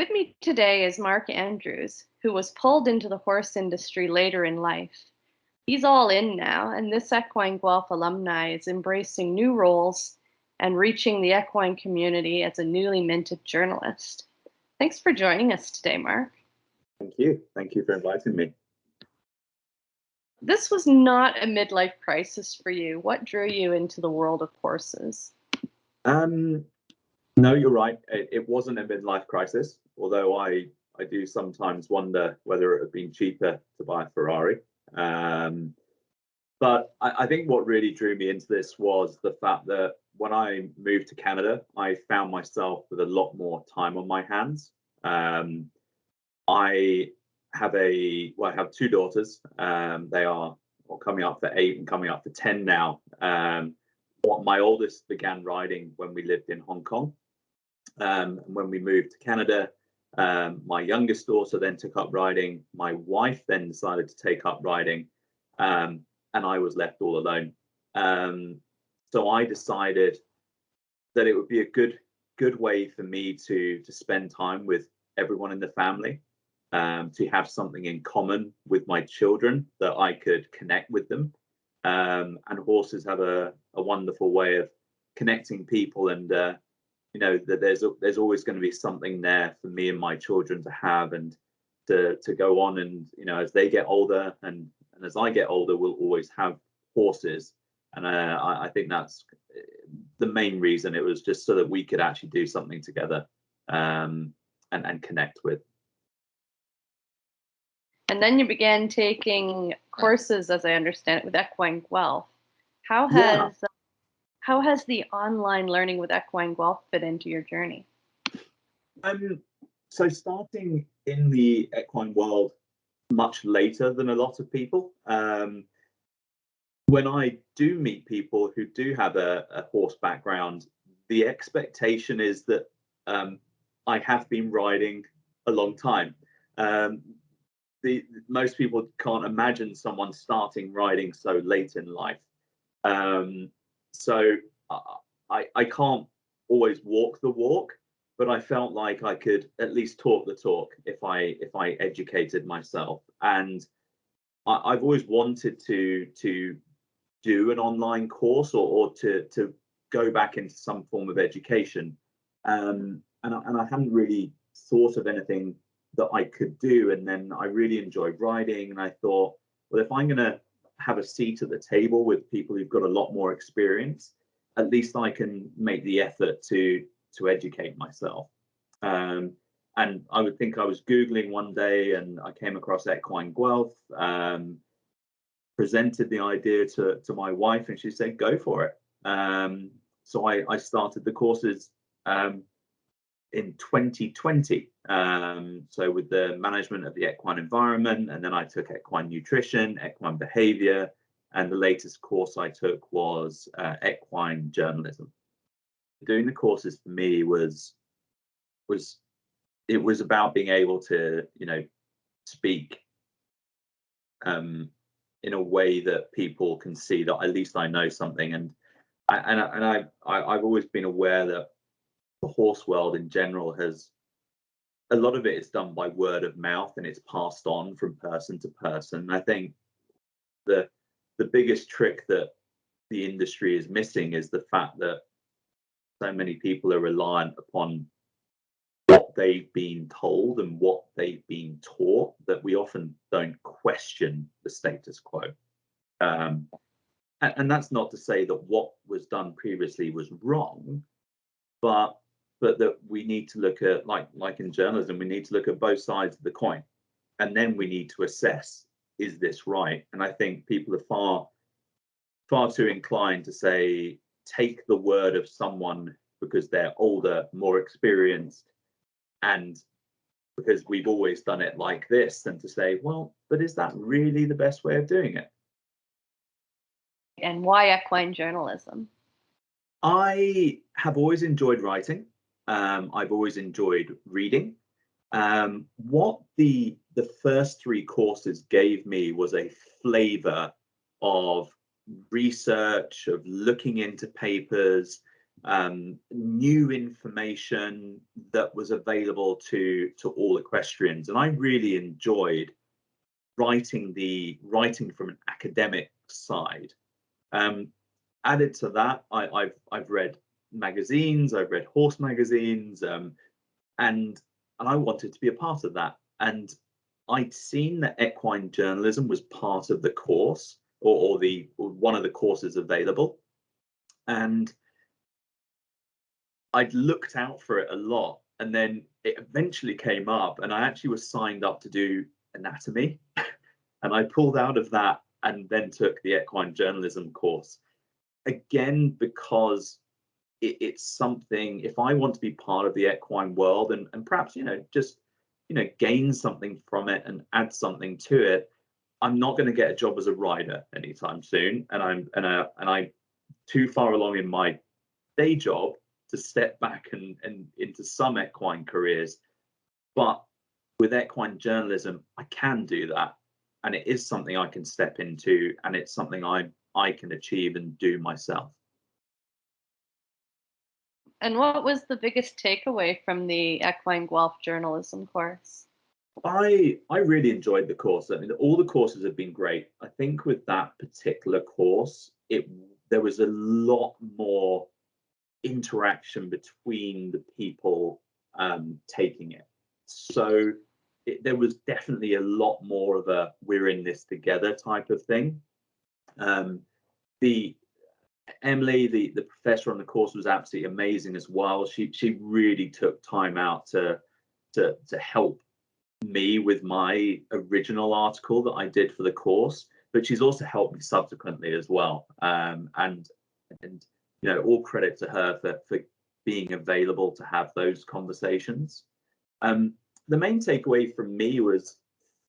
With me today is Mark Andrews, who was pulled into the horse industry later in life. He's all in now, and this Equine Guelph alumni is embracing new roles and reaching the equine community as a newly minted journalist. Thanks for joining us today, Mark. Thank you. Thank you for inviting me. This was not a midlife crisis for you. What drew you into the world of horses? No, you're right. It wasn't a midlife crisis, although I do sometimes wonder whether it would have been cheaper to buy a Ferrari. But I think what really drew me into this was the fact that when I moved to Canada, I found myself with a lot more time on my hands. I have two daughters. They are coming up for 8 and coming up for 10 now. My oldest began riding when we lived in Hong Kong. When we moved to Canada, my youngest daughter then took up riding. My wife then decided to take up riding, and I was left all alone. So I decided that it would be a good way for me to spend time with everyone in the family, to have something in common with my children that I could connect with them. And horses have a wonderful way of connecting people, and that there's always going to be something there for me and my children to have and to go on. And as they get older and as I get older, we'll always have horses. And I think that's the main reason. It was just so that we could actually do something together, and connect with. And then you began taking courses, as I understand it, with Equine Guelph. How has the online learning with Equine Guelph fit into your journey? So starting in the equine world much later than a lot of people, when I do meet people who do have a horse background, the expectation is that I have been riding a long time. Most people can't imagine someone starting riding so late in life. So I can't always walk the walk, but I felt like I could at least talk the talk if I educated myself. And I've always wanted to do an online course or to go back into some form of education. And I hadn't really thought of anything that I could do. And then I really enjoyed riding, and I thought, well, if I'm going to have a seat at the table with people who've got a lot more experience, at least I can make the effort to educate myself. And I would think I was Googling one day and I came across Equine Guelph, presented the idea to my wife, and she said, go for it. So I started the courses in 2020. So with the management of the equine environment, and then I took equine nutrition, equine behavior, and the latest course I took was equine journalism. Doing the courses for me was about being able to speak in a way that people can see that at least I know something. And I've always been aware that the horse world in general has a lot of it is done by word of mouth, and it's passed on from person to person. I think the biggest trick that the industry is missing is the fact that so many people are reliant upon what they've been told and what they've been taught, that we often don't question the status quo. And that's not to say that what was done previously was wrong, but that we need to look at, like in journalism, we need to look at both sides of the coin, and then we need to assess, is this right? And I think people are far too inclined to say, take the word of someone because they're older, more experienced, and because we've always done it like this, than to say, well, but is that really the best way of doing it? And why equine journalism? I have always enjoyed writing. I've always enjoyed reading. What the first 3 courses gave me was a flavor of research, of looking into papers, new information that was available to all equestrians, and I really enjoyed writing from an academic side. Added to that, I've read magazines, I've read horse magazines, and I wanted to be a part of that. And I'd seen that equine journalism was part of the course, or one of the courses available, and I'd looked out for it a lot. And then it eventually came up, and I actually was signed up to do anatomy, and I pulled out of that and then took the equine journalism course again, because it's something, if I want to be part of the equine world and perhaps just gain something from it and add something to it, I'm not going to get a job as a rider anytime soon, and I'm too far along in my day job to step back and into some equine careers. But with equine journalism, I can do that, and it is something I can step into, and it's something I can achieve and do myself. And what was the biggest takeaway from the Equine Guelph Journalism course? I really enjoyed the course. I mean, all the courses have been great. I think with that particular course, there was a lot more interaction between the people taking it. So there was definitely a lot more of a "we're in this together" type of thing. The Emily, the professor on the course, was absolutely amazing as well. She really took time out to help me with my original article that I did for the course, but she's also helped me subsequently as well. And all credit to her for being available to have those conversations. The main takeaway from me was,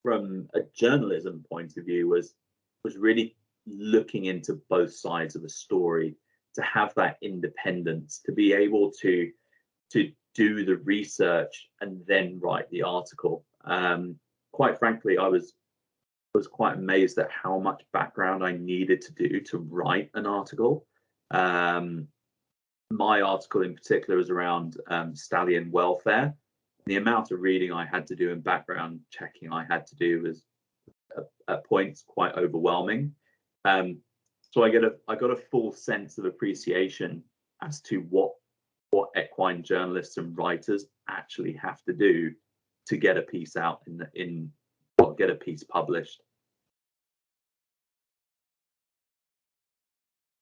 from a journalism point of view, was really looking into both sides of the story, to have that independence, to be able to do the research and then write the article. Quite frankly, I was quite amazed at how much background I needed to do to write an article. My article in particular was around stallion welfare. The amount of reading I had to do and background checking I had to do was at points quite overwhelming. So I got a full sense of appreciation as to what equine journalists and writers actually have to do to get a piece out get a piece published.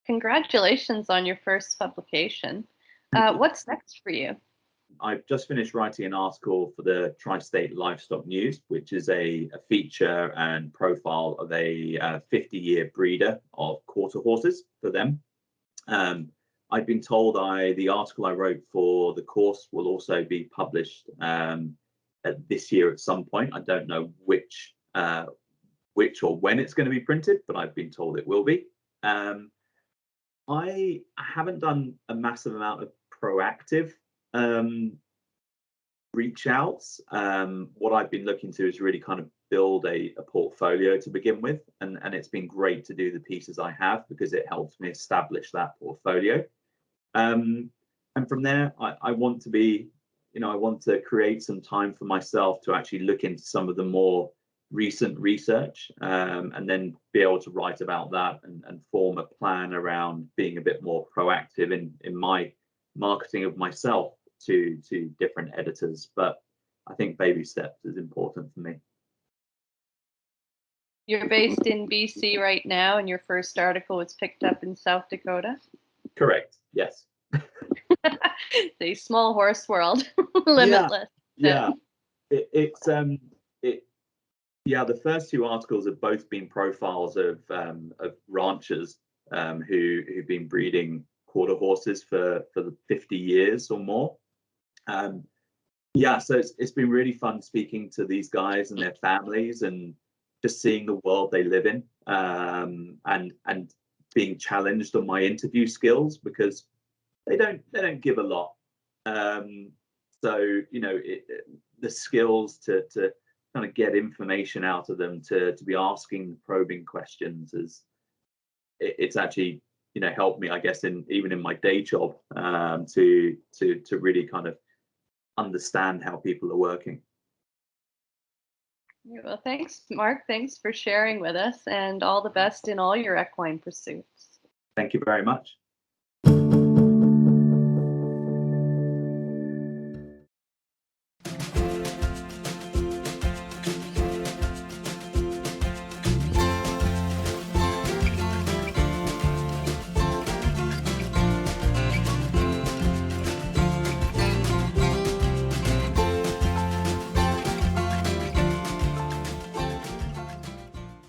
Congratulations on your first publication. What's next for you? I've just finished writing an article for the Tri-State Livestock News, which is a feature and profile of a 50-year breeder of quarter horses for them. I've been told the article I wrote for the course will also be published this year at some point. I don't know which or when it's going to be printed, but I've been told it will be. I haven't done a massive amount of proactive reach outs. What I've been looking to is really kind of build a portfolio to begin with, and it's been great to do the pieces I have, because it helps me establish that portfolio. And from there, I want to be, I want to create some time for myself to actually look into some of the more recent research, and then be able to write about that and form a plan around being a bit more proactive in my marketing of myself to different editors. But I think baby steps is important for me. You're based in BC right now, and your first article was picked up in South Dakota? Correct, yes. The small horse world. Limitless. Yeah. The first two articles have both been profiles of ranchers who've been breeding quarter horses for 50 years or more. So it's been really fun speaking to these guys and their families, and just seeing the world they live in, and being challenged on my interview skills, because they don't give a lot. So the skills to kind of get information out of them, to be asking probing questions, it's actually helped me, I guess, even in my day job, to really kind of understand how people are working. Well, thanks, Mark. Thanks for sharing with us, and all the best in all your equine pursuits. Thank you very much.